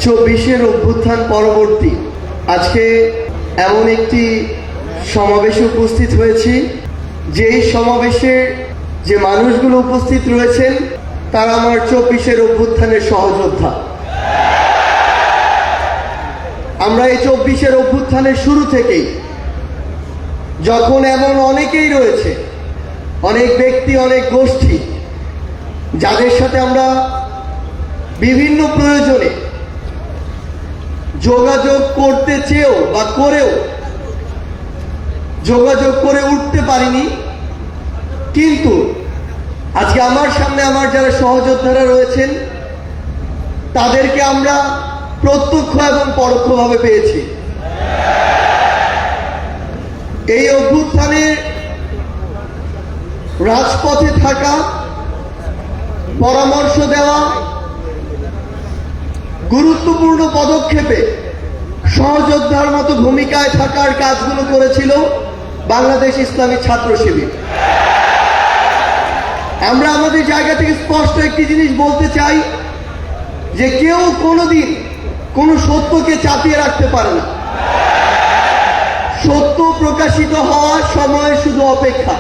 24-এর অভ্যুত্থান পরবর্তী আজকে এমন একটি সমাবেশে উপস্থিত হয়েছি, যেই সমাবেশে যে মানুষগুলো উপস্থিত রয়েছেন তারা আমার 24-এর অভ্যুত্থানের সহযোদ্ধা। আমরা এই 24-এর অভ্যুত্থানের শুরু থেকেই, যখন এমন অনেকেই রয়েছে, অনেক ব্যক্তি, অনেক গোষ্ঠী, যাদের সাথে আমরা বিভিন্ন প্রয়োজনে যোগাযোগ করতে চেয়েও বা করেও যোগাযোগ করে উঠতে পারিনি, কিন্তু আজকে আমার সামনে আমার যারা সহযোদ্ধারা রয়েছেন তাদেরকে আমরা প্রত্যক্ষ এবং পরোক্ষভাবে পেয়েছি। এই অভ্যুত্থানের রাজপথে থাকা, পরামর্শ দেওয়া, গুরুত্বপূর্ণ পদক্ষেপে সহযোদ্ধার মতো ভূমিকায় থাকার কাজগুলো করেছিল বাংলাদেশ ইসলামী ছাত্র শিবির। আমরা আমাদের জায়গা থেকে স্পষ্ট একটি জিনিস বলতে চাই, যে কেউ কোনোদিন কোনো সত্যকে চাপিয়ে রাখতে পারে না। সত্য প্রকাশিত হওয়ার সময় শুধু অপেক্ষা।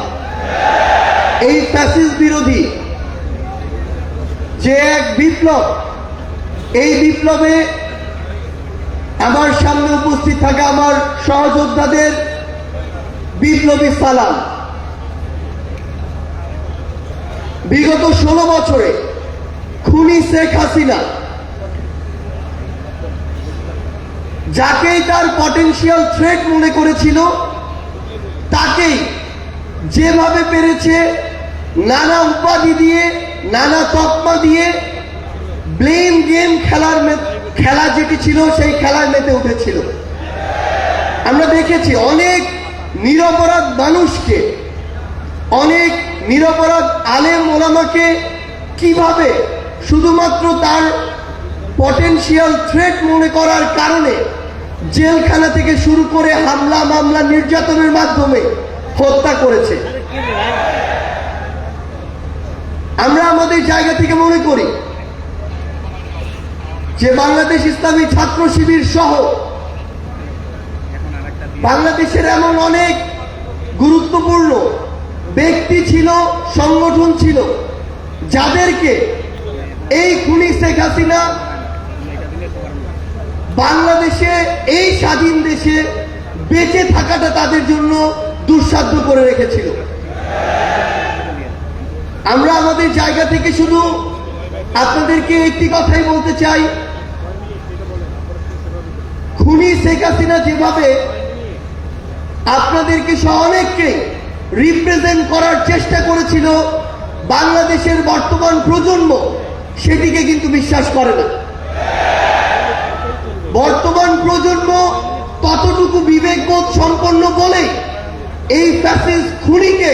এই ফ্যাসিস্ট বিরোধী যে এক বিপ্লব, এই বিপ্লবে আমার সামনে উপস্থিত থাকা আমার সহযোদ্ধাদের বিপ্লবী সালাম। বিগত 16 বছরে খুনি শেখ হাসিনা যাকেই তার পটেনশিয়াল থ্রেট মনে করেছিল, তাকেই যেভাবে পেরেছে নানা উপাধি দিয়ে, নানা তকমা দিয়ে ব্লেম গেম খেলা যেটি ছিল সেই খেলায় মেতে উঠেছিল। আমরা দেখেছি অনেক নিরপরাধ মানুষকে, অনেক নিরপরাধ আলেম ওলামাকে কিভাবে শুধুমাত্র তার পটেনশিয়াল থ্রেট মনে করার কারণে জেলখানা থেকে শুরু করে হামলা, মামলা, নির্যাতনের মাধ্যমে হত্যা করেছে। আমরা আমাদের জায়গা থেকে মনে করি যে বাংলাদেশ ইসলামী ছাত্র শিবির সহ বাংলাদেশের এমন অনেক গুরুত্বপূর্ণ ব্যক্তি ছিল, সংগঠন ছিল, যাদেরকে এই খুনি শেখ হাসিনা বাংলাদেশে, এই স্বাধীন দেশে বেঁচে থাকাটা তাদের জন্য দুঃসাধ্য করে রেখেছিল। আমরা আমাদের জায়গা থেকে শুধু আপনাদেরকে একটি কথাই বলতে চাই, খুনি শেখ হাসিনা যেভাবে আপনাদেরকে সহ অনেককে রিপ্রেজেন্ট করার চেষ্টা করেছিল, বাংলাদেশের বর্তমান প্রজন্ম সেটিকে কিন্তু বিশ্বাস করে না। বর্তমান প্রজন্ম ততটুকু বিবেকবোধ সম্পন্ন বলেই এই ফ্যাসিস্ট খুনিকে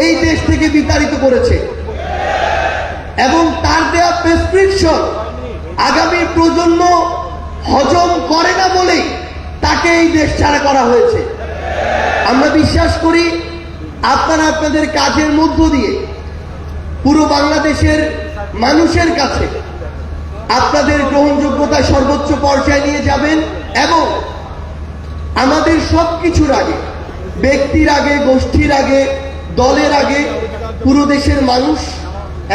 এই দেশ থেকে বিতাড়িত করেছে, এবং তার দেয়া প্রেসক্রিপশন আগামী প্রজন্ম হজম করে না বলেই তাকে এই দেশ ছাড়া করা হয়েছে। আমরা বিশ্বাস করি আপনারা আপনাদের কাজের মধ্য দিয়ে পুরো বাংলাদেশের মানুষের কাছে আপনাদের গ্রহণযোগ্যতা সর্বোচ্চ পর্যায়ে নিয়ে যাবেন, এবং আমাদের সবকিছুর আগে, ব্যক্তির আগে, গোষ্ঠীর আগে, দলের আগে পুরো দেশের মানুষ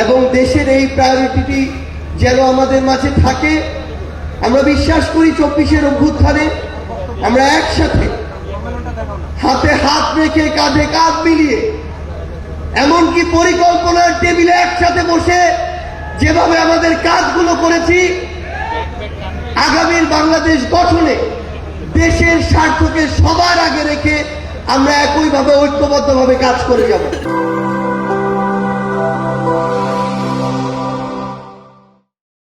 এবং দেশের এই প্রায়োরিটিটি যেন আমাদের মাঝে থাকে। আমরা বিশ্বাস করি 24-এর অভ্যুত্থানে আমরা একসাথে হাতে হাত রেখে, কাঁধে কাঁধ মিলিয়ে, এমনকি পরিকল্পনার টেবিলে একসাথে বসে যেভাবে আমাদের কাজগুলো করেছি, আগামীর বাংলাদেশ গঠনে দেশের স্বার্থকে সবার আগে রেখে আমরা একইভাবে ঐক্যবদ্ধভাবে কাজ করে যাব।